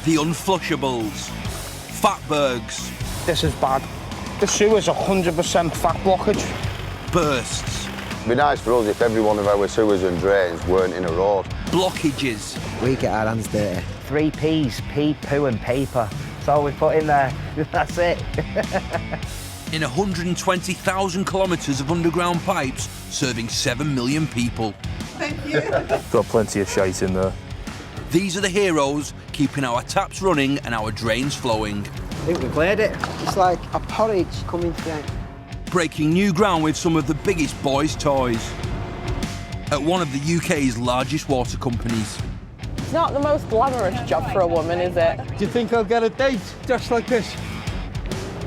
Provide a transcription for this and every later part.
The unflushables. Fatbergs. This is bad. The sewer's 100% fat blockage. Bursts. It'd be nice for us if every one of our sewers and drains weren't in a road. Blockages. We get our hands dirty. 3 Ps, pee, poo and paper. That's all we put in there. That's it. In 120,000 kilometres of underground pipes serving 7 million people. Thank you. Got plenty of shite in there. These are the heroes keeping our taps running and our drains flowing. I think we cleared it. It's like a porridge coming through. Breaking new ground with some of the biggest boys' toys. At one of the UK's largest water companies. It's not the most glamorous job for a woman, is it? Do you think I'll get a date just like this?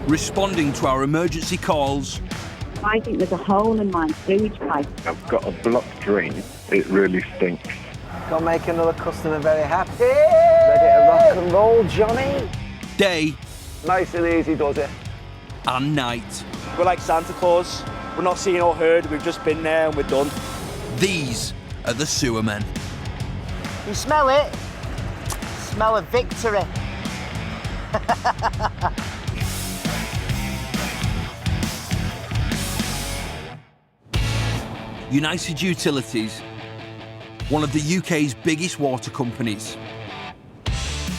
Responding to our emergency calls. I think there's a hole in my sewage pipe. I've got a blocked drain. It really stinks. Got to make another customer very happy. Ready to rock and roll, Johnny? Day. Nice and easy, does it? And night. We're like Santa Claus. We're not seen or heard. We've just been there and we're done. These are the sewer men. You smell it? Smell of victory. United Utilities, one of the UK's biggest water companies.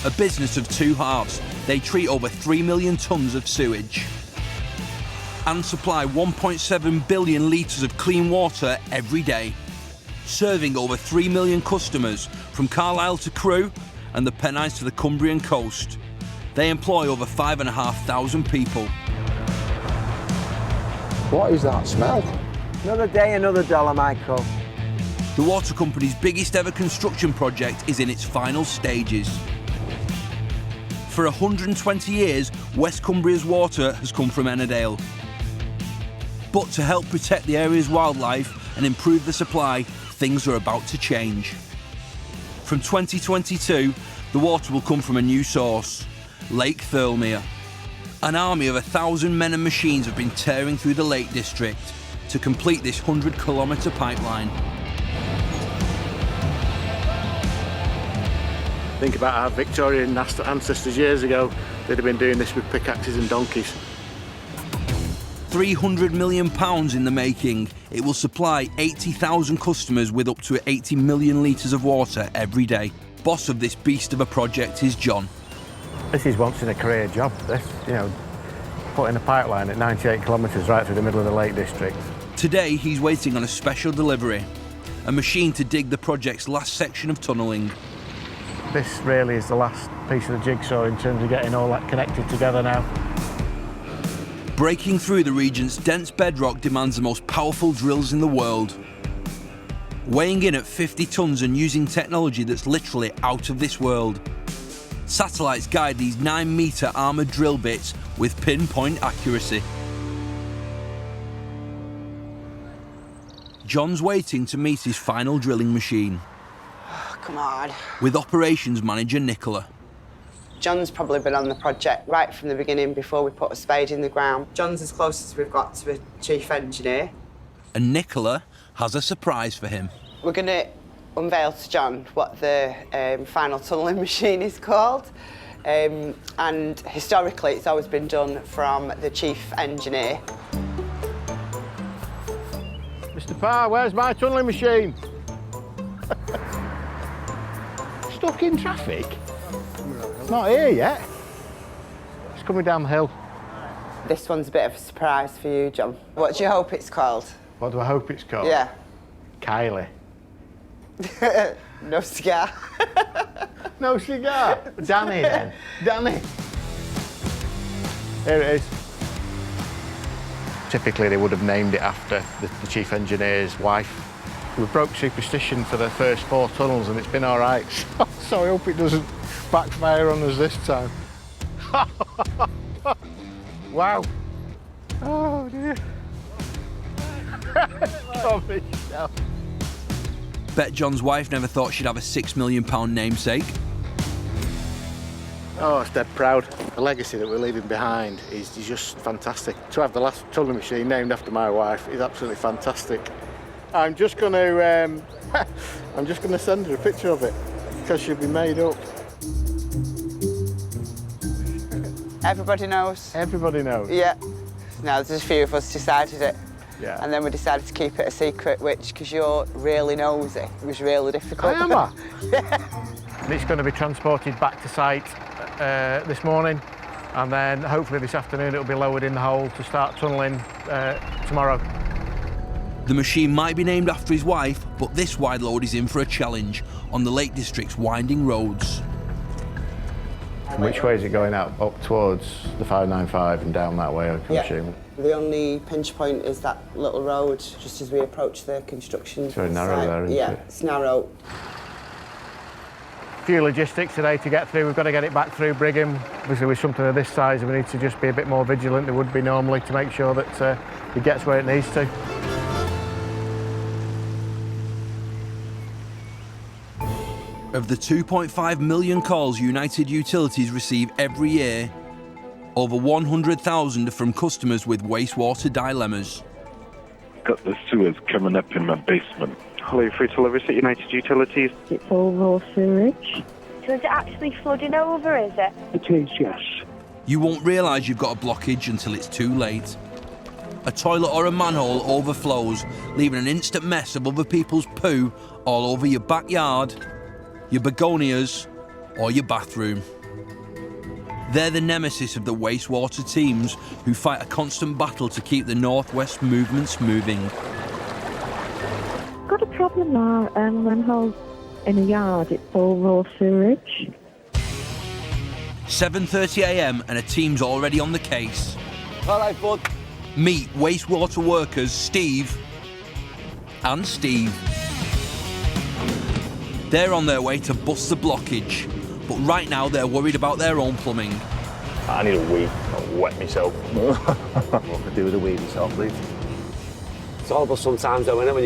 A business of two halves, they treat over 3 million tonnes of sewage and supply 1.7 billion litres of clean water every day, serving over 3 million customers from Carlisle to Crewe and the Pennines to the Cumbrian coast. They employ over 5,500 people. What is that smell? Another day, another dollar, Michael. The water company's biggest ever construction project is in its final stages. For 120 years, West Cumbria's water has come from Ennerdale. But to help protect the area's wildlife and improve the supply, things are about to change. From 2022, the water will come from a new source, Lake Thirlmere. An army of 1,000 men and machines have been tearing through the Lake District to complete this 100-kilometre pipeline. Think about our Victorian ancestors years ago. They'd have been doing this with pickaxes and donkeys. £300 million in the making. It will supply 80,000 customers with up to 80 million litres of water every day. Boss of this beast of a project is John. This is once in a career job, this, putting a pipeline at 98 kilometres right through the middle of the Lake District. Today, he's waiting on a special delivery, a machine to dig the project's last section of tunnelling. This really is the last piece of the jigsaw in terms of getting all that connected together now. Breaking through the region's dense bedrock demands the most powerful drills in the world. Weighing in at 50 tonnes and using technology that's literally out of this world. Satellites guide these 9-metre armoured drill bits with pinpoint accuracy. John's waiting to meet his final drilling machine. Oh, come on. With operations manager Nicola. John's probably been on the project right from the beginning before we put a spade in the ground. John's as close as we've got to a chief engineer. And Nicola has a surprise for him. We're going to unveil to John what the final tunnelling machine is called. And historically, it's always been done from the chief engineer. Mr. Parr, where's my tunnelling machine? Stuck in traffic? It's not here yet. It's coming down the hill. This one's a bit of a surprise for you, John. What do you hope it's called? What do I hope it's called? Yeah. Kylie. No cigar. No cigar? Danny then. Danny. Here it is. Typically they would have named it after the chief engineer's wife. We broke superstition for the first 4 tunnels and it's been all right. So I hope it doesn't backfire on us this time. Wow. Oh dear. Bet John's wife never thought she'd have a £6 million namesake. Oh, it's dead proud. The legacy that we're leaving behind is just fantastic. To have the last tunnelling machine named after my wife is absolutely fantastic. I'm just going to send her a picture of it because she'll be made up. Everybody knows? Everybody knows. Yeah. No, there's a few of us decided it. Yeah. And then we decided to keep it a secret, which, because you're really nosy, it was really difficult. I am. And it's going to be transported back to site this morning, and then hopefully this afternoon it'll be lowered in the hole to start tunnelling tomorrow. The machine might be named after his wife, but this wide load is in for a challenge on the Lake District's winding roads. Which way is it going out? Up towards the 595 and down that way, I can assume. The only pinch point is that little road just as we approach the construction It's very narrow site. there, isn't Yeah, it? it's narrow. A few logistics today to get through. We've got to get it back through Brigham. Obviously with something of this size we need to just be a bit more vigilant than we would be normally to make sure that it gets where it needs to. Of the 2.5 million calls United Utilities receive every year, over 100,000 are from customers with wastewater dilemmas. Got the sewers coming up in my basement. Hello, free to Lewis at United Utilities. It's all raw sewage. So is it actually flooding over, is it? It is, yes. You won't realise you've got a blockage until it's too late. A toilet or a manhole overflows, leaving an instant mess of other people's poo all over your backyard, your begonias, or your bathroom. They're the nemesis of the wastewater teams who fight a constant battle to keep the northwest movements moving. Got a problem now, manhole in a yard, it's all raw sewage. 7:30 a.m. and a team's already on the case. Hello, bud. Meet wastewater workers Steve and Steve. They're on their way to bust the blockage, but right now they're worried about their own plumbing. I need a wee. I'll wet myself. What could do with a wee myself, please? It's horrible sometimes, though, isn't it, when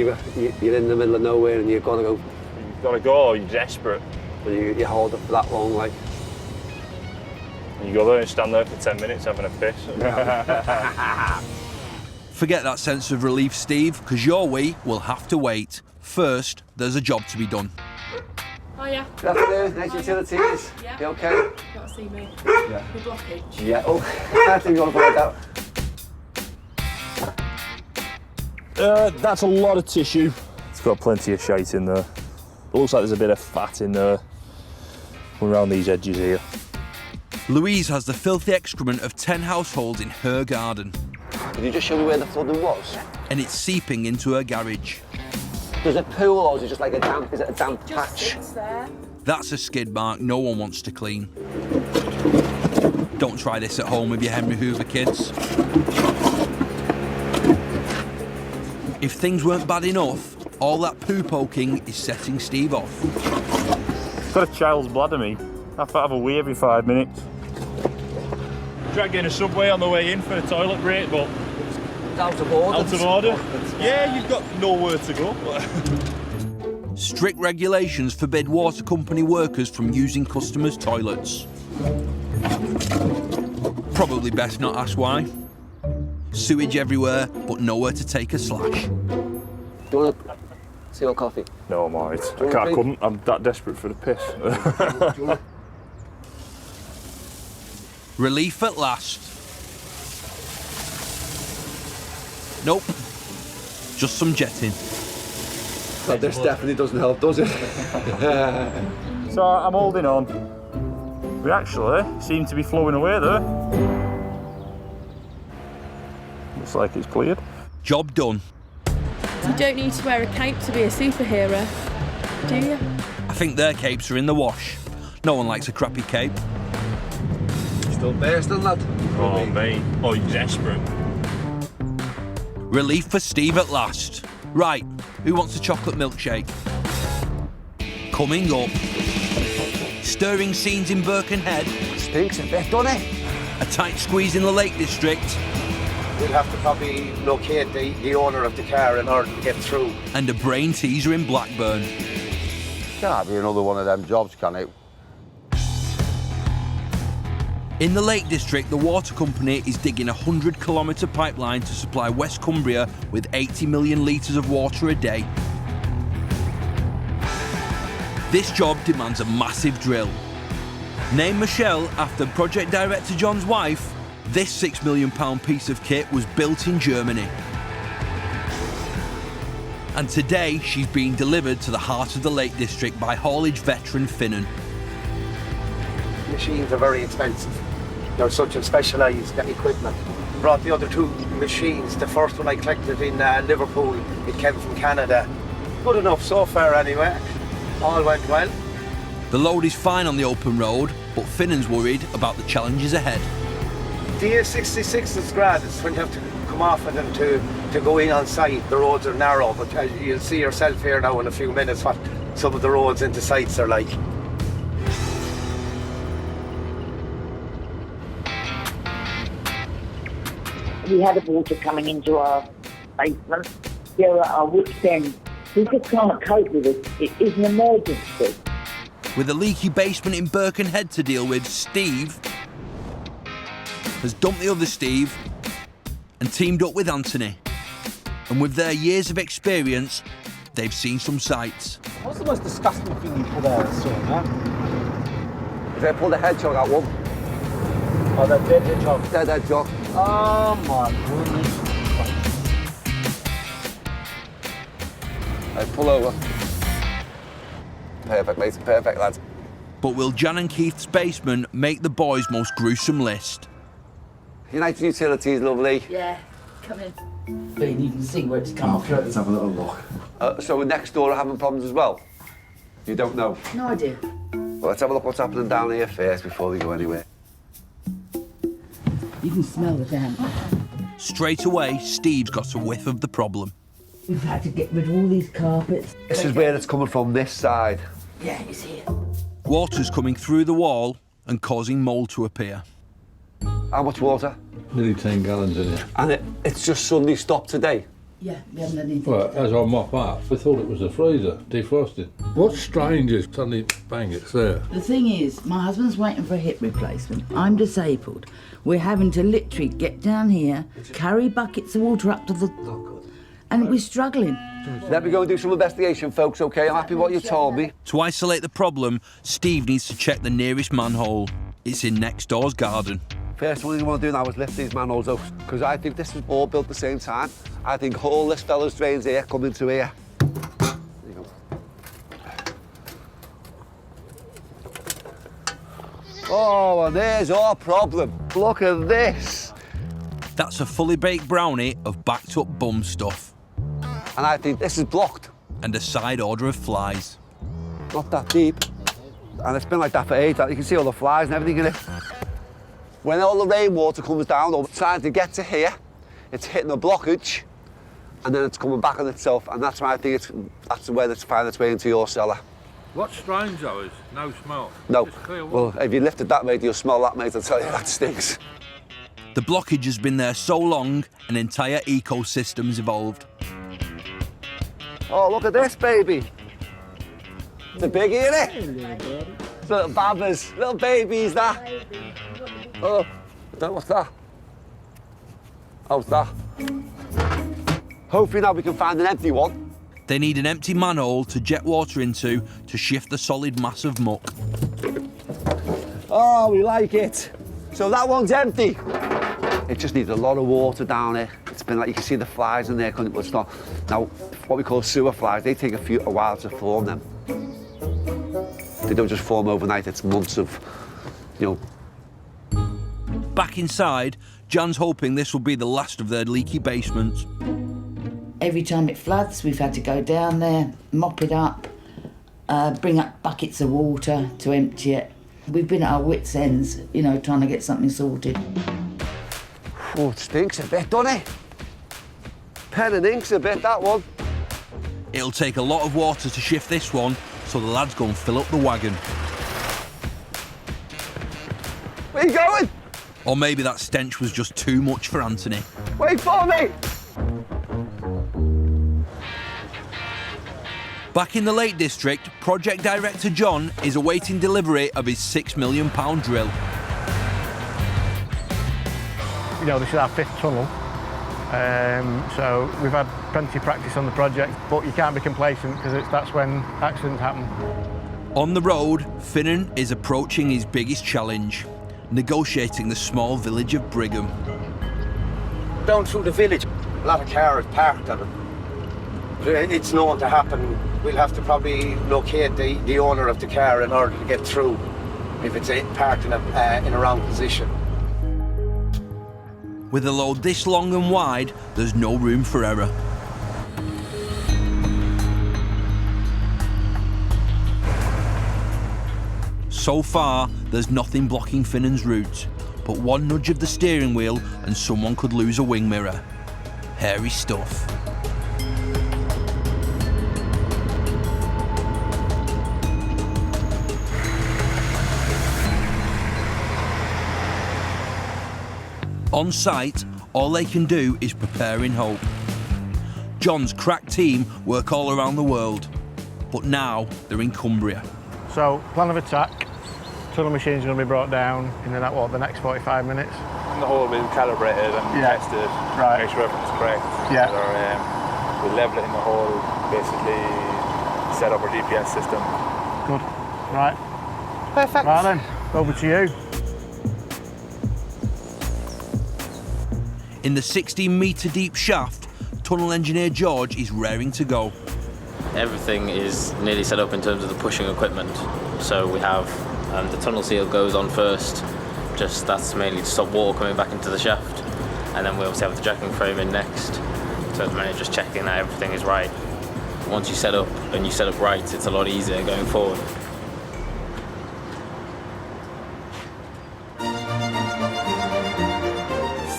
you're in the middle of nowhere and you've got to go. You've got to go, or you're desperate. When you hold up for that long, like. And you go there and stand there for 10 minutes having a piss. Forget that sense of relief, Steve, because your wee will have to wait. First, there's a job to be done. Oh, yeah. Good afternoon, Nice Utilities. Yeah. You okay? You got to see me. Yeah. The blockage. Yeah. Oh, I think you want to find out. That's a lot of tissue. It's got plenty of shite in there. It looks like there's a bit of fat in there around these edges here. Louise has the filthy excrement of 10 households in her garden. Could you just show me where the flooding was? And it's seeping into her garage. There's a pool, or is it just like a damp? Is it a damp patch? It's there. That's a skid mark no one wants to clean. Don't try this at home with your Henry Hoover kids. If things weren't bad enough, all that poo poking is setting Steve off. It's got a child's bladder, me. I have to have a wee every 5 minutes. Tried getting a subway on the way in for a toilet break, but It's out of order. out of order. Yeah, you've got nowhere to go. Strict regulations forbid water company workers from using customers' toilets. Probably best not ask why. Sewage everywhere, but nowhere to take a slash. Do you want to see your coffee? No, I'm alright. Do you want I a couldn't. I'm that desperate for the piss. Do you want Relief at last. Nope. Just some jetting. But this definitely doesn't help, does it? So I'm holding on. We actually seem to be flowing away there. Looks like it's cleared. Job done. You don't need to wear a cape to be a superhero, do you? I think their capes are in the wash. No one likes a crappy cape. Still bursting, lad. Oh, mate. Oh, you're desperate. Relief for Steve at last. Right, who wants a chocolate milkshake? Coming up. Stirring scenes in Birkenhead. Stinks a bit, doesn't it? A tight squeeze in the Lake District. We'll have to probably locate the owner of the car in order to get through. And a brain teaser in Blackburn. Can't be another one of them jobs, can it? In the Lake District, the water company is digging a 100-kilometre pipeline to supply West Cumbria with 80 million litres of water a day. This job demands a massive drill. Named Michelle after project director John's wife, this £6 million piece of kit was built in Germany. And today she's being delivered to the heart of the Lake District by haulage veteran Finnan. Machines are very expensive. They're such a specialised equipment. Brought the other two machines. The first one I collected in Liverpool. It came from Canada. Good enough so far anyway. All went well. The load is fine on the open road, but Finnan's worried about the challenges ahead. The A66 is grand. It's when you have to come off of them to go in on site. The roads are narrow, but as you'll see yourself here now in a few minutes what some of the roads into sites are like. We had water coming into our basement. There are our wit's end. We just can't cope with it. It is an emergency. With a leaky basement in Birkenhead to deal with, Steve has dumped the other Steve and teamed up with Anthony. And with their years of experience, they've seen some sights. What's the most disgusting thing you pulled out of the saw, man? They pulled the hedgehog out one. Oh, that dead hedgehog. Dead hedgehog. Oh my goodness. Hey, pull over. Perfect, mate. Perfect, lads. But will Jan and Keith's basement make the boys' most gruesome list? United Utilities, lovely. Yeah, come in. But you can see where it's come from. Let's have a little look. So we're next door are having problems as well? You don't know? No idea. Well, let's have a look what's happening down here first before we go anywhere. You can smell the damp. Straight away, Steve's got a whiff of the problem. We've had to get rid of all these carpets. This is where it's coming from, this side. Yeah, it's here. Water's coming through the wall and causing mould to appear. How much water? Nearly 10 gallons in it. And it's just suddenly stopped today? Yeah, we haven't done anything. Well, as I mop up, I thought it was a freezer, defrosted. What's strange is suddenly, bang, it's there. The thing is, my husband's waiting for a hip replacement. I'm disabled. We're having to literally get down here, carry buckets of water up to the... And we're struggling. Let me go and do some investigation, folks, OK? I'm happy with what you told me. To isolate the problem, Steve needs to check the nearest manhole. It's in next door's garden. First one you want to do now is lift these manholes up, because I think this was all built at the same time. I think all this fella's drains here come into here. There you go. Oh, and there's our problem. Look at this. That's a fully baked brownie of backed up bum stuff. And I think this is blocked. And a side order of flies. Not that deep. And it's been like that for ages. You can see all the flies and everything in it. When all the rainwater comes down, or trying to get to here, it's hitting a blockage, and then it's coming back on itself, and that's why I think that's the way that's finding its way into your cellar. What's strange though is no smell. No. Well, if you lift it that way, you'll smell that, mate. I'll tell you, that stinks. The blockage has been there so long, an entire ecosystem's evolved. Oh, look at this, baby. It's a biggie, isn't it? Little babbers, little babies, that. Oh, what's that? Oh, what's that? Hopefully now we can find an empty one. They need an empty manhole to jet water into to shift the solid mass of muck. Oh, we like it. So that one's empty. It just needs a lot of water down here. It's been like, you can see the flies in there, but it's not. Now, what we call sewer flies, they take a while to form them. They don't just form overnight, it's months of, Back inside, Jan's hoping this will be the last of their leaky basements. Every time it floods, we've had to go down there, mop it up, bring up buckets of water to empty it. We've been at our wits' ends, trying to get something sorted. Oh, it stinks a bit, doesn't it? Pen and ink's a bit, that one. It'll take a lot of water to shift this one, so the lads go and fill up the wagon. Where you going? Or maybe that stench was just too much for Anthony. Wait for me! Back in the Lake District, project director John is awaiting delivery of his £6 million drill. This is our 5th tunnel, so we've had plenty of practice on the project, but you can't be complacent because that's when accidents happen. On the road, Finnan is approaching his biggest challenge, negotiating the small village of Brigham. Down through the village, a lot of cars parked on it. It's known to happen. We'll have to probably locate the owner of the car in order to get through if it's parked in a wrong position. With a load this long and wide, there's no room for error. So far, there's nothing blocking Finnan's route, but one nudge of the steering wheel and someone could lose a wing mirror. Hairy stuff. On site, all they can do is prepare in hope. John's crack team work all around the world, but now they're in Cumbria. So, plan of attack. Tunnel machine's going to be brought down in the next 45 minutes. The hole will be calibrated and tested, right. Make sure everything's correct. Yeah. We'll level it in the hole, basically set up our GPS system. Good. Right. Perfect. Right then, over to you. In the 16-metre deep shaft, tunnel engineer George is raring to go. Everything is nearly set up in terms of the pushing equipment. So we have the tunnel seal goes on first, that's mainly to stop water coming back into the shaft. And then we obviously have the jacking frame in next. So at the minute, just checking that everything is right. Once you set up and you set up right, it's a lot easier going forward.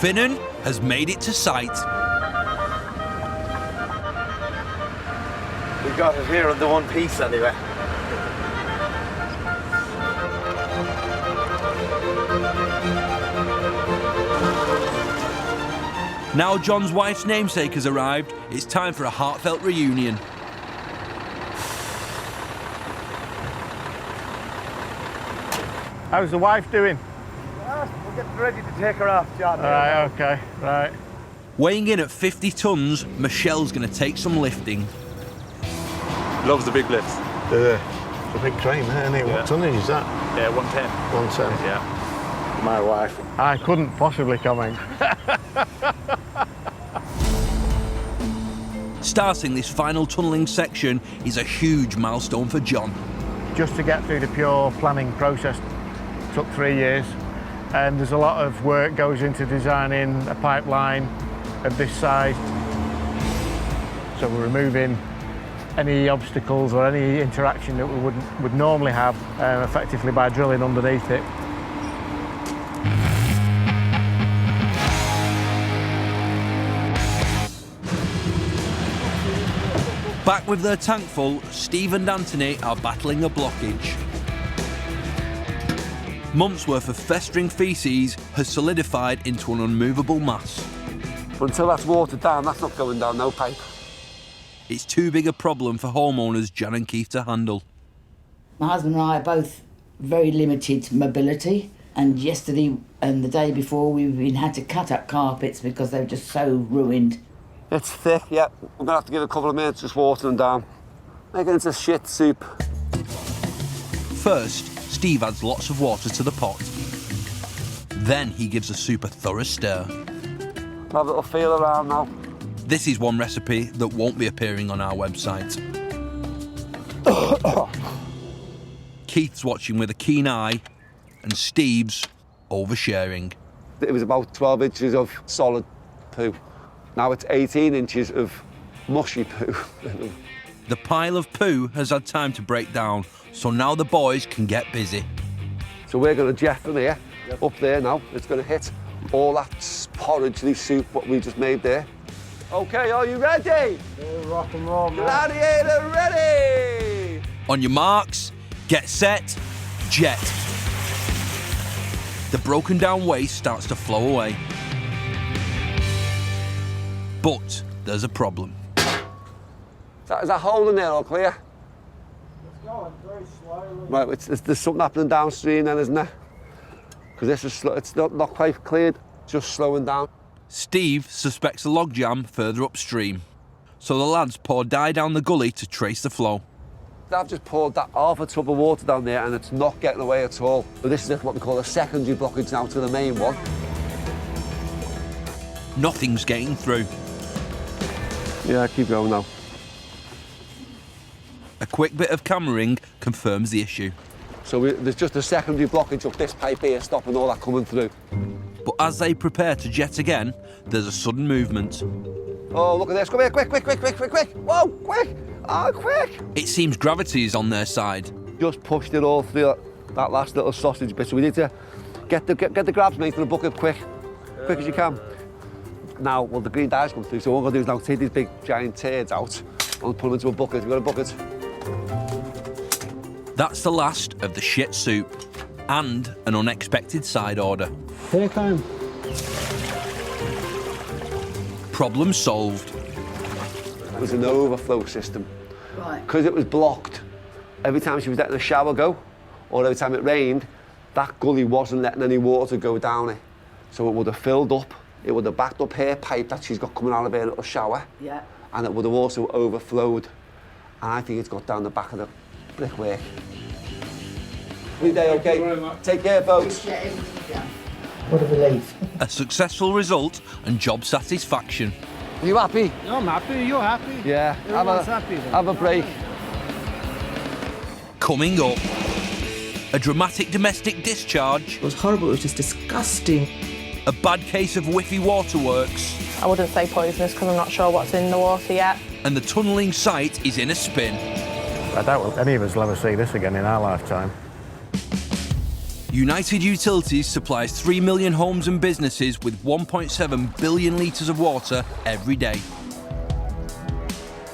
Finnan has made it to site. We got it here in the one piece anyway. Now John's wife's namesake has arrived, it's time for a heartfelt reunion. How's the wife doing? We're getting ready to take her off, John. Right, okay, right. Weighing in at 50 tonnes, Michelle's going to take some lifting. Loves the big lifts. It's a big crane, isn't it? What tonnage is that? Yeah, 110. 110. Yeah. My wife. I couldn't possibly comment. Starting this final tunnelling section is a huge milestone for John. Just to get through the pure planning process took 3 years, and there's a lot of work goes into designing a pipeline of this size. So we're removing any obstacles or any interaction that we would normally have effectively by drilling underneath it. Back with their tank full, Steve and Anthony are battling a blockage. Months' worth of festering faeces has solidified into an unmovable mass. But until that's watered down, that's not going down no pipe. It's too big a problem for homeowners Jan and Keith to handle. My husband and I are both very limited mobility, and yesterday and the day before we've had to cut up carpets because they're just so ruined. It's thick, yeah. We're gonna have to give it a couple of minutes just watering down. Make it into shit soup. First, Steve adds lots of water to the pot. Then he gives the soup a thorough stir. Have a little feel around now. This is one recipe that won't be appearing on our website. Keith's watching with a keen eye, and Steve's oversharing. It was about 12 inches of solid poo. Now it's 18 inches of mushy poo. The pile of poo has had time to break down, so now the boys can get busy. So we're going to jet from here, up there now. It's going to hit all that porridgely soup what we just made there. OK, are you ready? Rock and roll, man. Gladiator ready! On your marks, get set, jet. The broken down waste starts to flow away. But there's a problem. Is that hole in there all clear? It's going very slowly. Right, there's something happening downstream then, isn't there? Because this is it's not quite cleared, just slowing down. Steve suspects a logjam further upstream, so the lads pour dye down the gully to trace the flow. I've just poured that half a tub of water down there and it's not getting away at all. But this is what we call a secondary blockage now to the main one. Nothing's getting through. Yeah, keep going now. A quick bit of cameraing confirms the issue. So there's just a secondary blockage up this pipe here, stopping all that coming through. But as they prepare to jet again, there's a sudden movement. Oh, look at this. Come here, quick, quick, quick, quick, quick, quick. Whoa, quick. Oh, quick. It seems gravity is on their side. Just pushed it all through that last little sausage bit. So we need to get the grabs, mate, in the bucket quick. Quick as you can. Now, well, the green dye's come through, so what we're going to do is now take these big, giant turds out and put them into a bucket. We've got a bucket. That's the last of the shit soup and an unexpected side order. Here it comes. Problem solved. It was an overflow system. Right. Because it was blocked, every time she was letting the shower go, or every time it rained, that gully wasn't letting any water go down it. So it would have filled up, it would have backed up her pipe that she's got coming out of her little shower, Yeah. and it would have also overflowed. And I think it's got down the back of the brickwork. Good day, okay? Thank you very much. Take care, folks. What a relief. A successful result and job satisfaction. Are you happy? No, I'm happy. You're happy. Yeah. Everyone's happy then. Have a break. Coming up, a dramatic domestic discharge. It was horrible, it was just disgusting. A bad case of whiffy waterworks. I wouldn't say poisonous because I'm not sure what's in the water yet. And the tunnelling site is in a spin. I doubt any of us will ever see this again in our lifetime. United Utilities supplies 3 million homes and businesses with 1.7 billion litres of water every day.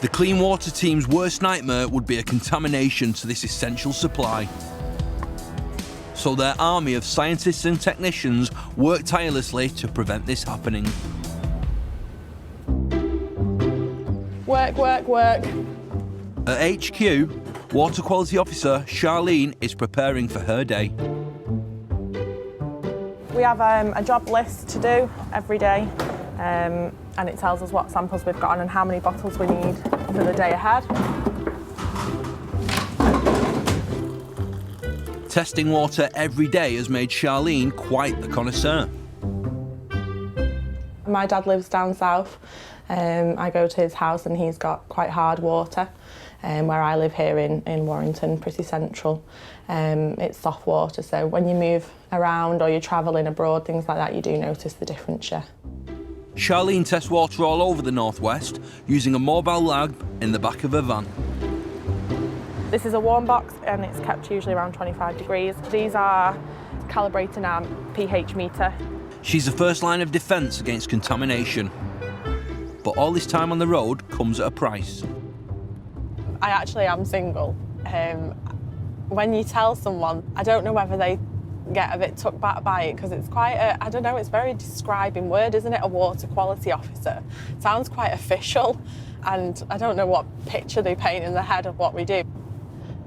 The Clean Water team's worst nightmare would be a contamination to this essential supply. So their army of scientists and technicians work tirelessly to prevent this happening. Work, work, work. At HQ, Water Quality Officer Charlene is preparing for her day. We have a job list to do every day, and it tells us what samples we've got on and how many bottles we need for the day ahead. Testing water every day has made Charlene quite the connoisseur. My dad lives down south. I go to his house and he's got quite hard water, where I live here in Warrington, pretty central. It's soft water, so when you move around or you're travelling abroad, things like that, you do notice the difference, yeah. Charlene tests water all over the northwest using a mobile lab in the back of her van. This is a warm box and it's kept usually around 25 degrees. These are calibrating our pH meter. She's the first line of defence against contamination. But all this time on the road comes at a price. I actually am single. When you tell someone, I don't know whether they get a bit took back by it because it's quite a, I don't know, it's a very describing word, isn't it? A water quality officer. Sounds quite official, and I don't know what picture they paint in their head of what we do.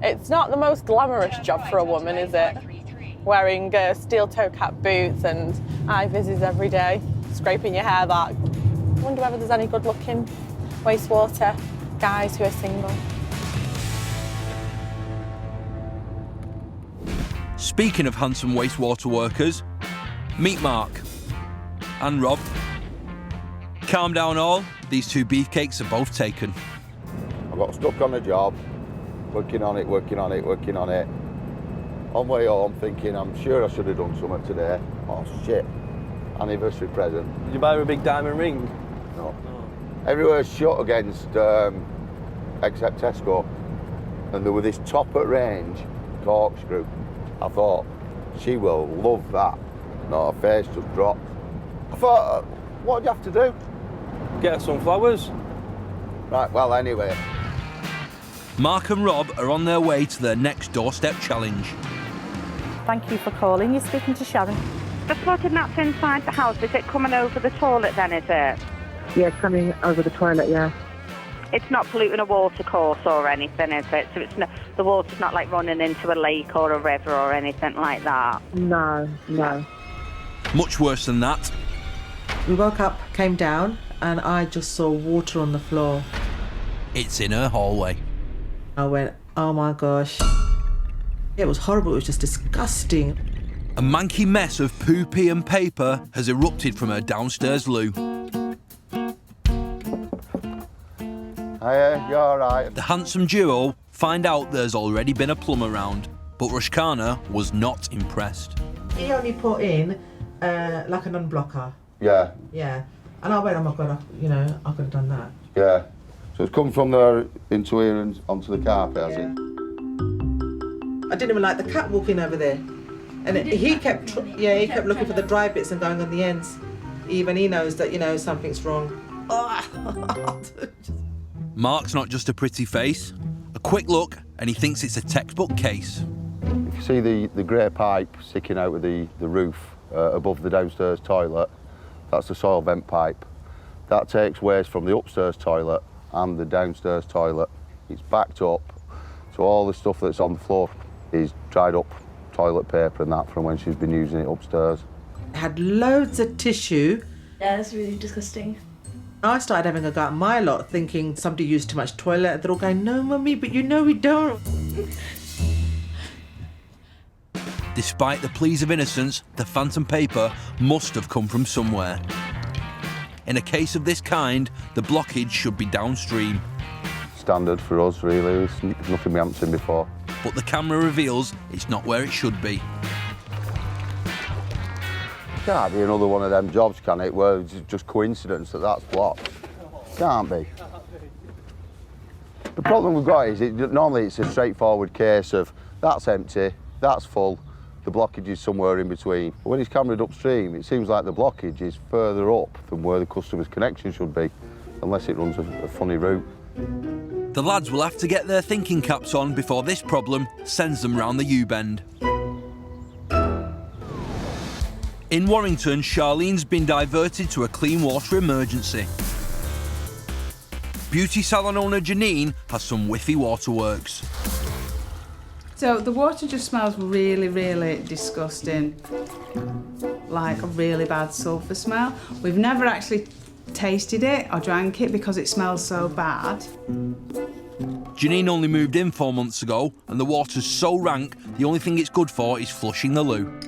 It's not the most glamorous job for a woman, is it? Wearing steel toe cap boots and eye vises every day, scraping your hair back. I wonder whether there's any good-looking wastewater guys who are single. Speaking of handsome wastewater workers, meet Mark and Rob. Calm down all, these two beefcakes are both taken. I got stuck on the job, working on it. On way home thinking, I'm sure I should have done something today. Oh shit, anniversary present. Did you buy her a big diamond ring? No. Everywhere's shut against, except Tesco. And there was this top at range corkscrew. I thought, she will love that. No, her face just dropped. I thought, what do you have to do? Get her some flowers. Right, well, anyway. Mark and Rob are on their way to their next doorstep challenge. Thank you for calling. You're speaking to Sharon. The flooding that's inside the house, is it coming over the toilet then, is it? Yeah, it's coming over the toilet, yeah. It's not polluting a water course or anything, is it? So it's not, the water's not like running into a lake or a river or anything like that? No. Much worse than that. We woke up, came down, and I just saw water on the floor. It's in her hallway. I went, Oh my gosh. It was horrible, it was just disgusting. A manky mess of poo, pee and paper has erupted from her downstairs loo. Hiya, you alright? The handsome duo find out there's already been a plumber around, but Rushkana was not impressed. He only put in like an unblocker. Yeah. Yeah. And I went, oh my God, I could have done that. Yeah. So it's come from there into here and onto the carpet, has it? I didn't even like the cat walking over there. And he kept looking for the dry bits and going on the ends. Even he knows that, something's wrong. Mark's not just a pretty face. A quick look and he thinks it's a textbook case. If you see the grey pipe sticking out of the roof above the downstairs toilet, that's the soil vent pipe. That takes waste from the upstairs toilet and the downstairs toilet. It's backed up, so all the stuff that's on the floor is dried up toilet paper and that from when she's been using it upstairs. It had loads of tissue. Yeah, that's really disgusting. I started having a go at my lot, thinking somebody used too much toilet. They're all going, no, mummy, but we don't. Despite the pleas of innocence, the phantom paper must have come from somewhere. In a case of this kind, the blockage should be downstream. Standard for us, really. It's nothing we haven't seen before. But the camera reveals it's not where it should be. Can't be another one of them jobs, can it, where it's just coincidence that that's blocked? Can't be. The problem we've got is normally it's a straightforward case of that's empty, that's full, the blockage is somewhere in between. But when it's cameraed upstream, it seems like the blockage is further up than where the customer's connection should be, unless it runs a funny route. The lads will have to get their thinking caps on before this problem sends them round the U-bend. In Warrington, Charlene's been diverted to a clean water emergency. Beauty salon owner Janine has some whiffy waterworks. So the water just smells really, really disgusting, like a really bad sulphur smell. We've never actually tasted it or drank it because it smells so bad. Janine only moved in 4 months ago and the water's so rank, the only thing it's good for is flushing the loo.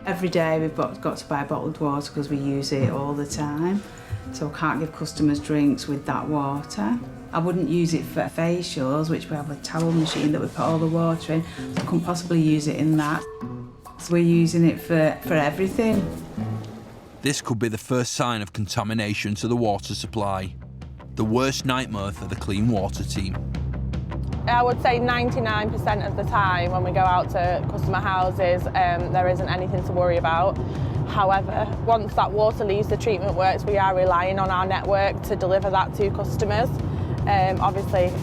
Every day we've got to buy bottled water because we use it all the time. So I can't give customers drinks with that water. I wouldn't use it for facials, which we have a towel machine that we put all the water in. I couldn't possibly use it in that. So we're using it for everything. This could be the first sign of contamination to the water supply. The worst nightmare for the clean water team. I would say 99% of the time when we go out to customer houses, there isn't anything to worry about. However, once that water leaves the treatment works, we are relying on our network to deliver that to customers. Obviously,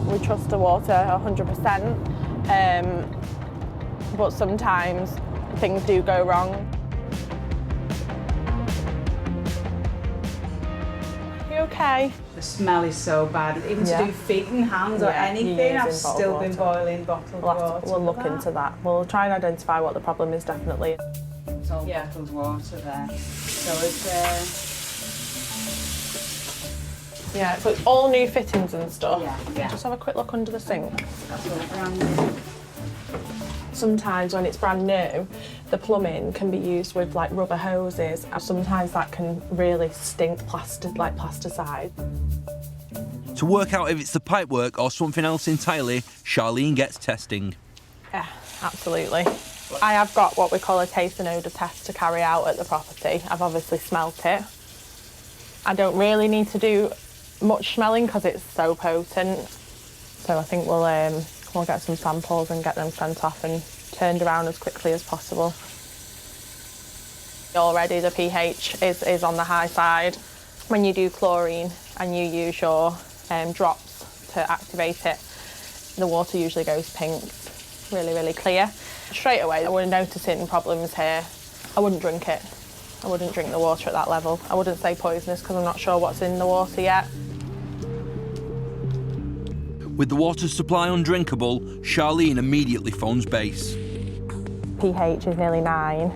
we trust the water 100%, but sometimes things do go wrong. You okay? The smell is so bad. Even to do feet and hands or anything, I've still been boiling bottled water. We'll look into that. We'll try and identify what the problem is definitely. It's all bottled water there. So it's yeah, so it's all new fittings and stuff. Yeah. Just have a quick look under the sink. That's all brand new. Sometimes when it's brand new, the plumbing can be used with like rubber hoses, and sometimes that can really stink like plasticide. To work out if it's the pipework or something else entirely, Charlene gets testing. Yeah, absolutely. I have got what we call a taste and odour test to carry out at the property. I've obviously smelt it. I don't really need to do much smelling because it's so potent. So I think we'll get some samples and get them sent off and turned around as quickly as possible. Already the pH is on the high side. When you do chlorine and you use your drops to activate it, the water usually goes pink, really, really clear. Straight away, we're noticing problems here. I wouldn't drink it. I wouldn't drink the water at that level. I wouldn't say poisonous because I'm not sure what's in the water yet. With the water supply undrinkable, Charlene immediately phones base. pH is nearly 9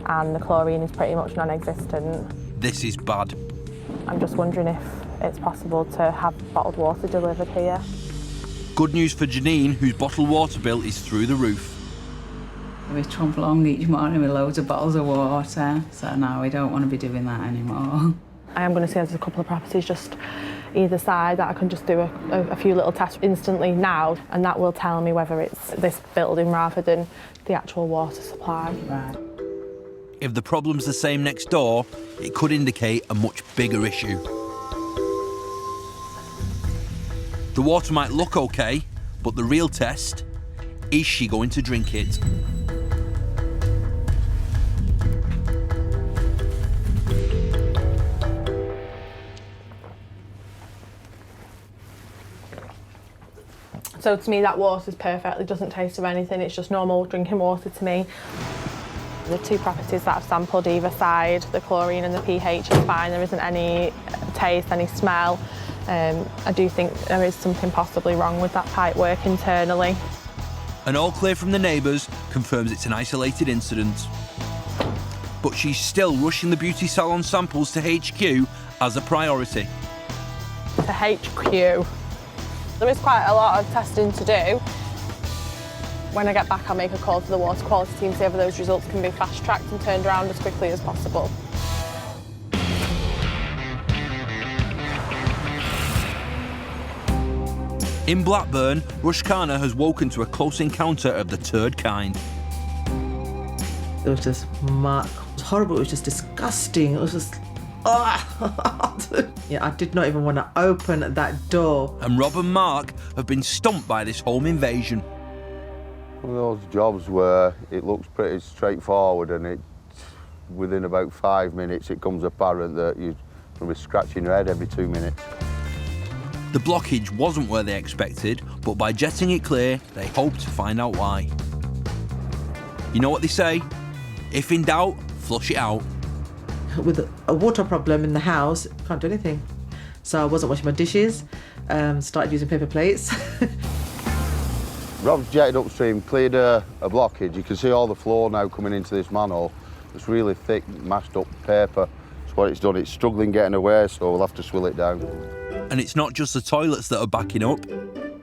and the chlorine is pretty much non-existent. This is bad. I'm just wondering if it's possible to have bottled water delivered here. Good news for Janine, whose bottled water bill is through the roof. We trump along each morning with loads of bottles of water, so now we don't want to be doing that anymore. I am going to say there's a couple of properties just either side that I can just do a few little tests instantly now, and that will tell me whether it's this building rather than the actual water supply. Right. If the problem's the same next door, it could indicate a much bigger issue. The water might look okay, but the real test, is she going to drink it? So to me that water's perfect, it doesn't taste of anything, it's just normal drinking water to me. The two properties that I've sampled either side, the chlorine and the pH is fine, there isn't any taste, any smell. I do think there is something possibly wrong with that pipe work internally. An all clear from the neighbours confirms it's an isolated incident. But she's still rushing the beauty salon samples to HQ as a priority. To HQ. There is quite a lot of testing to do. When I get back, I'll make a call to the water quality team to see whether those results can be fast-tracked and turned around as quickly as possible. In Blackburn, Rushkana has woken to a close encounter of the third kind. It was just muck. It was horrible. It was just disgusting. It was just... Yeah, I did not even want to open that door. And Rob and Mark have been stumped by this home invasion. One of those jobs where it looks pretty straightforward and within about 5 minutes it comes apparent that you're going to be scratching your head every 2 minutes. The blockage wasn't where they expected, but by jetting it clear, they hope to find out why. You know what they say? If in doubt, flush it out. With a water problem in the house, can't do anything. So I wasn't washing my dishes, started using paper plates. Rob's jetted upstream, cleared a blockage. You can see all the floor now coming into this manhole. It's really thick, mashed up paper. That's what it's done. It's struggling getting away, so we'll have to swill it down. And it's not just the toilets that are backing up.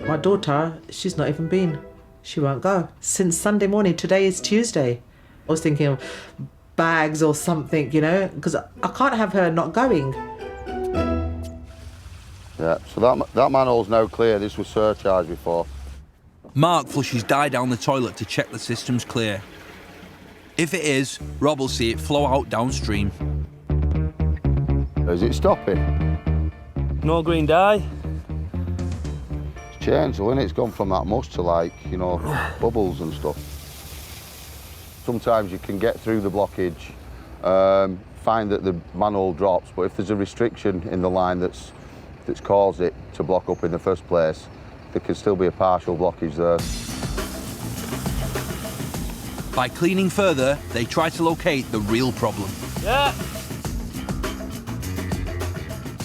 My daughter, she's not even been. She won't go. Since Sunday morning, today is Tuesday. I was thinking of bags or something, you know, because I can't have her not going. Yeah, so that manhole's now clear. This was surcharged before. Mark flushes dye down the toilet to check the system's clear. If it is, Rob will see it flow out downstream. Is it stopping? No green dye. It's changed, isn't it? It's gone from that mush to, like, you know, bubbles and stuff. Sometimes you can get through the blockage, find that the manhole drops, but if there's a restriction in the line that's caused it to block up in the first place, there can still be a partial blockage there. By cleaning further, they try to locate the real problem. Yeah.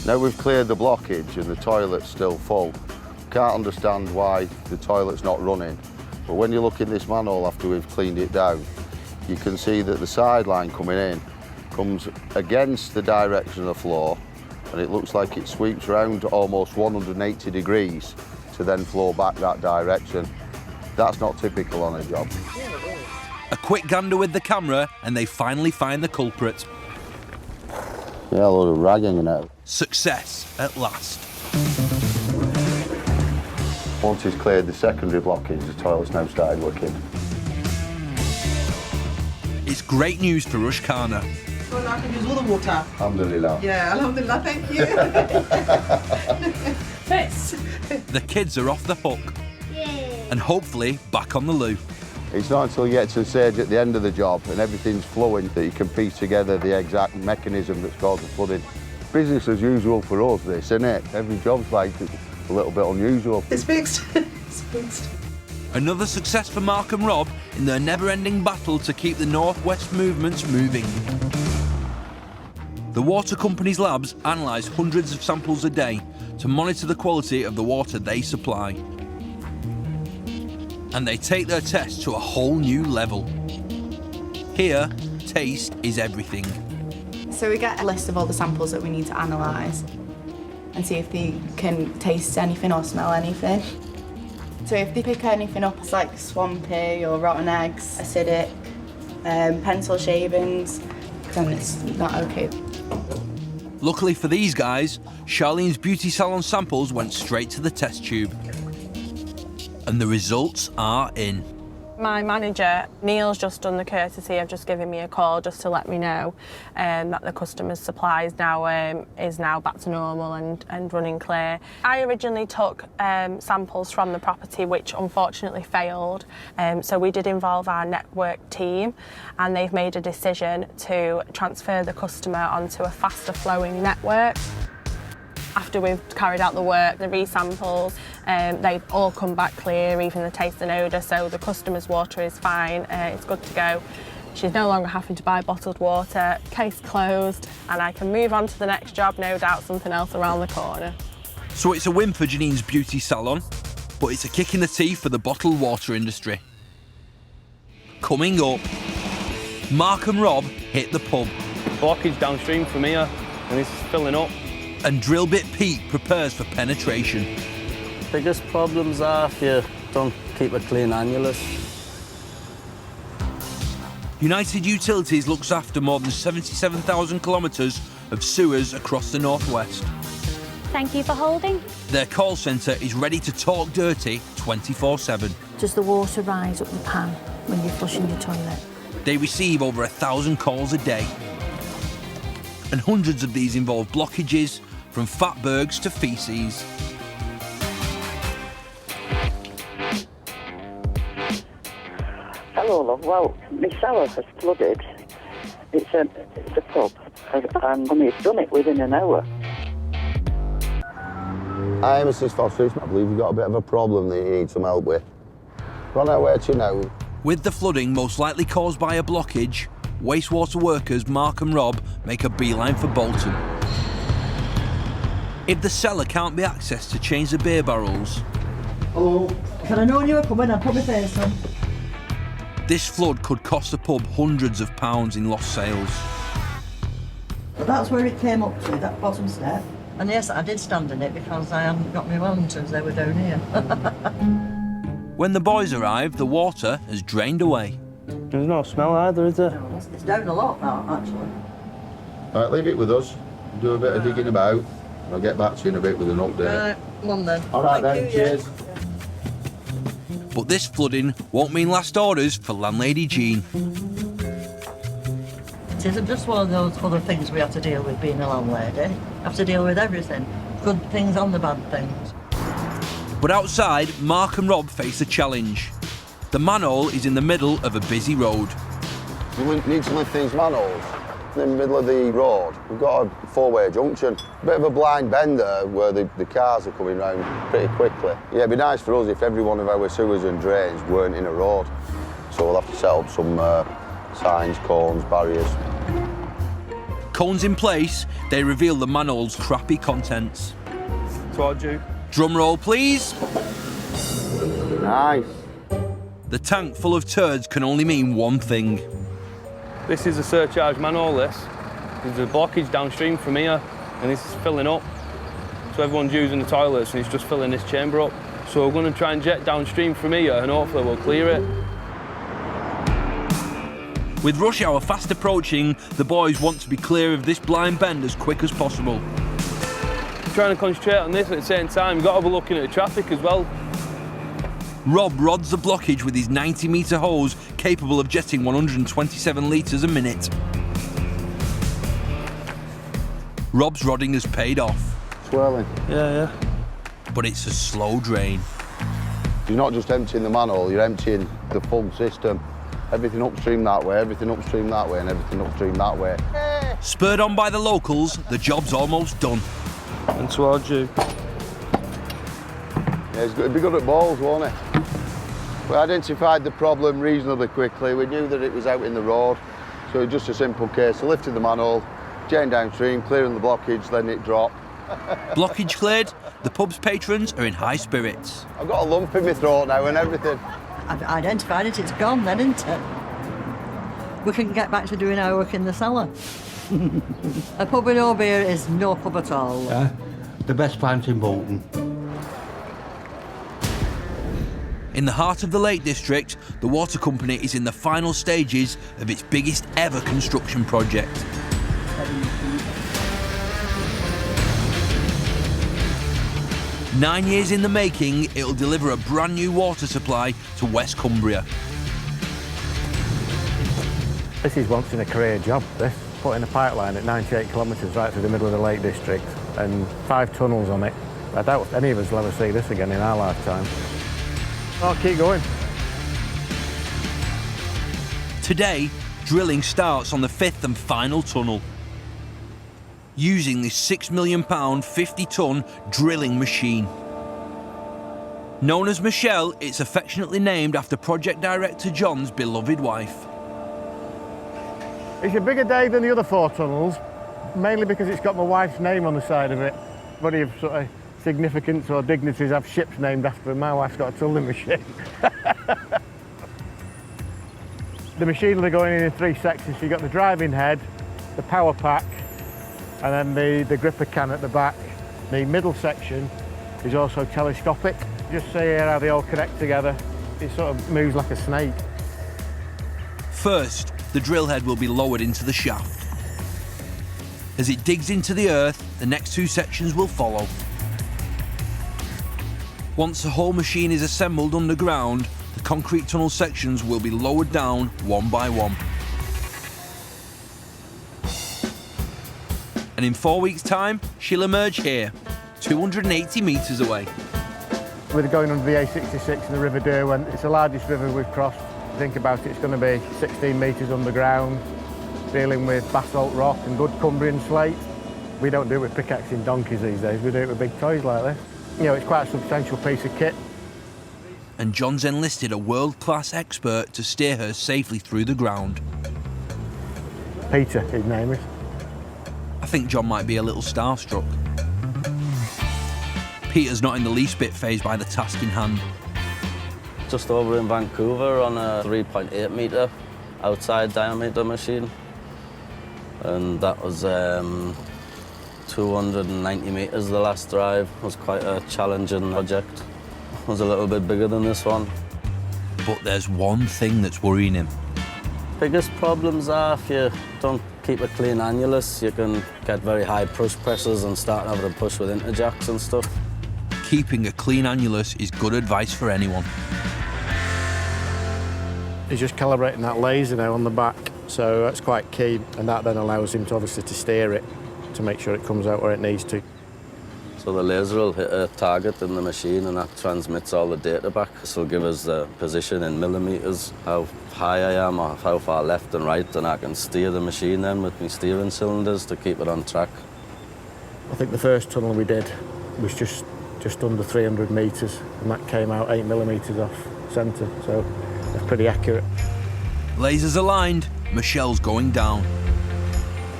Now we've cleared the blockage and the toilet's still full. Can't understand why the toilet's not running, but when you look in this manhole after we've cleaned it down, you can see that the sideline coming in comes against the direction of the floor, and it looks like it sweeps around almost 180 degrees to then flow back that direction. That's not typical on a job. A quick gander with the camera and they finally find the culprit. Yeah, a load of rag hanging out. Success at last. Once he's cleared the secondary blockage, the toilet's now started working. It's great news for Rushkana. So now I can use all the water. Alhamdulillah. Yeah, alhamdulillah, thank you. Fits. The kids are off the hook. Yay. And hopefully back on the loo. It's not until you get to the stage at the end of the job and everything's flowing that you can piece together the exact mechanism that's caused the flooding. Business as usual for us, this, isn't it? Every job's like a little bit unusual. It's fixed. It's fixed. Another success for Mark and Rob in their never-ending battle to keep the northwest movements moving. The water company's labs analyse hundreds of samples a day to monitor the quality of the water they supply. And they take their tests to a whole new level. Here, taste is everything. So we get a list of all the samples that we need to analyse and see if they can taste anything or smell anything. So if they pick anything up, it's like swampy or rotten eggs, acidic, pencil shavings, then it's not okay. Luckily for these guys, Charlene's beauty salon samples went straight to the test tube. And the results are in. My manager, Neil's just done the courtesy of just giving me a call just to let me know that the customer's supplies now is now back to normal and running clear. I originally took samples from the property which unfortunately failed, so we did involve our network team and they've made a decision to transfer the customer onto a faster flowing network. After we've carried out the work, the resamples, they've all come back clear, even the taste and odour, so the customer's water is fine, it's good to go. She's no longer having to buy bottled water, case closed, and I can move on to the next job, no doubt something else around the corner. So it's a win for Janine's beauty salon, but it's a kick in the teeth for the bottled water industry. Coming up, Mark and Rob hit the pub. Blockage downstream from here, and it's filling up. And drill bit Pete prepares for penetration. Biggest problems are if you don't keep a clean annulus. United Utilities looks after more than 77,000 kilometres of sewers across the northwest. Thank you for holding. Their call centre is ready to talk dirty 24/7. Does the water rise up the pan when you're flushing your toilet? They receive over 1,000 calls a day. And hundreds of these involve blockages, from fatbergs to feces. Hello, love. Well, my cellar has flooded. It's a pub, and we've done it within an hour. Hi, Mrs. Foster. I believe you've got a bit of a problem that you need some help with. Run our way to you now. With the flooding most likely caused by a blockage, Wastewater workers Mark and Rob make a beeline for Bolton. If the cellar can't be accessed to change the beer barrels... Hello. If I'd known you were coming, I'd put my face on. This flood could cost the pub hundreds of pounds in lost sales. But that's where it came up to, that bottom step. And yes, I did stand in it because I hadn't got my lanterns, they were down here. When the boys arrived, the water has drained away. There's no smell either, is there? No, it's down a lot now, actually. Right, leave it with us. Do a bit of digging about. I'll get back to you in a bit with an update. Come on then. All right Thank then, you, cheers. But this flooding won't mean last orders for landlady Jean. It isn't just one of those other things we have to deal with being a landlady. We have to deal with everything. Good things and the bad things. But outside, Mark and Rob face a challenge. The manhole is in the middle of a busy road. We need to lift these manholes in the middle of the road. We've got a four-way junction. A bit of a blind bend there where the cars are coming round pretty quickly. Yeah, it'd be nice for us if every one of our sewers and drains weren't in a road. So we'll have to set up some signs, cones, barriers. Cones in place, they reveal the manhole's crappy contents. Towards you. Drum roll, please. Nice. The tank full of turds can only mean one thing. This is a surcharge manhole, this. There's a blockage downstream from here, and this is filling up. So everyone's using the toilets, and it's just filling this chamber up. So we're going to try and jet downstream from here, and hopefully we'll clear it. With rush hour fast approaching, the boys want to be clear of this blind bend as quick as possible. Trying to concentrate on this at the same time, you've got to be looking at the traffic as well. Rob rods the blockage with his 90-metre hose, capable of jetting 127 litres a minute. Rob's rodding has paid off. Swirling. Yeah. But it's a slow drain. You're not just emptying the manhole, you're emptying the full system. Everything upstream that way, everything upstream that way, and everything upstream that way. Spurred on by the locals, the job's almost done. And towards you. Yeah, it'd be good at balls, won't it? We identified the problem reasonably quickly. We knew that it was out in the road, so it was just a simple case of lifting the manhole, jetting downstream, clearing the blockage, letting it drop. Blockage cleared, the pub's patrons are in high spirits. I've got a lump in my throat now and everything. I've identified it, it's gone then, isn't it? We can get back to doing our work in the cellar. A pub with no beer is no pub at all. Yeah, the best pint in Bolton. In the heart of the Lake District, the water company is in the final stages of its biggest ever construction project. "9 years in the making, it'll deliver a brand new water supply to West Cumbria. This is once in a career job, this. Putting a pipeline at 98 kilometres right through the middle of the Lake District and 5 tunnels on it. I doubt any of us will ever see this again in our lifetime. I'll keep going. Today, drilling starts on the 5th and final tunnel. Using this £6 million, 50-ton drilling machine. Known as Michelle, it's affectionately named after project director John's beloved wife. It's a bigger day than the other 4 tunnels, mainly because it's got my wife's name on the side of it. Body of sort of significance or dignities have ships named after them. My wife's got a tunneling machine. The machine will be going in 3 sections. So you've got the driving head, the power pack, and then the gripper can at the back. The middle section is also telescopic. Just see here how they all connect together. It sort of moves like a snake. First, the drill head will be lowered into the shaft. As it digs into the earth, the next 2 sections will follow. Once the whole machine is assembled underground, the concrete tunnel sections will be lowered down one by one. And in 4 weeks' time, she'll emerge here, 280 metres away. We're going under the A66 and the River Derwent. It's the largest river we've crossed. Think about it, it's going to be 16 metres underground, dealing with basalt rock and good Cumbrian slate. We don't do it with pickaxing donkeys these days, we do it with big toys like this. You know, it's quite a substantial piece of kit. And John's enlisted a world-class expert to steer her safely through the ground. Peter, his name is. I think John might be a little starstruck. Peter's not in the least bit fazed by the task in hand. Just over in Vancouver on a 3.8 metre outside diameter machine. And that was 290 metres the last drive. It was quite a challenging project. It was a little bit bigger than this one. But there's one thing that's worrying him. Biggest problems are if you don't keep a clean annulus, you can get very high push pressures and start having to push with interjacks and stuff. Keeping a clean annulus is good advice for anyone. He's just calibrating that laser now on the back, so that's quite key, and that then allows him to obviously to steer it to make sure it comes out where it needs to. So the laser will hit a target in the machine and that transmits all the data back. This will give us the position in millimetres, how high I am or how far left and right, and I can steer the machine then with my steering cylinders to keep it on track. I think the first tunnel we did was just under 300 metres, and that came out 8 millimetres off centre, so that's pretty accurate. Lasers aligned, Michelle's going down.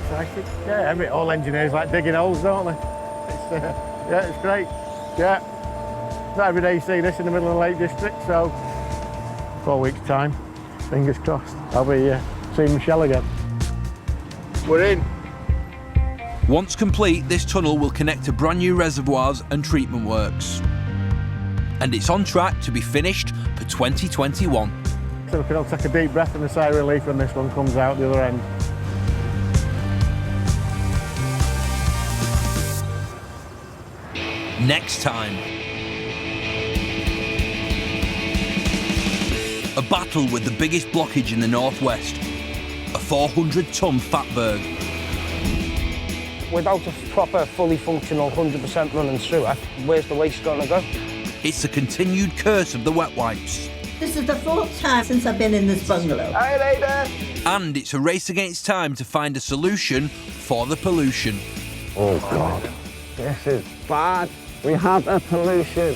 Excited? Yeah, all engineers like digging holes, don't they? Yeah, it's great. Yeah. Not every day you see this in the middle of the Lake District, so 4 weeks' time, fingers crossed, I'll be seeing Michelle again. We're in. Once complete, this tunnel will connect to brand new reservoirs and treatment works. And it's on track to be finished for 2021. So we can all take a deep breath and a sigh of relief when this one comes out the other end. Next time. A battle with the biggest blockage in the northwest. A 400-ton fatberg. Without a proper, fully functional 100% running sewer, where's the waste going to go? It's the continued curse of the wet wipes. This is the 4th time since I've been in this bungalow. Hi, lady. And it's a race against time to find a solution for the pollution. Oh, God. This is bad. We have a pollution.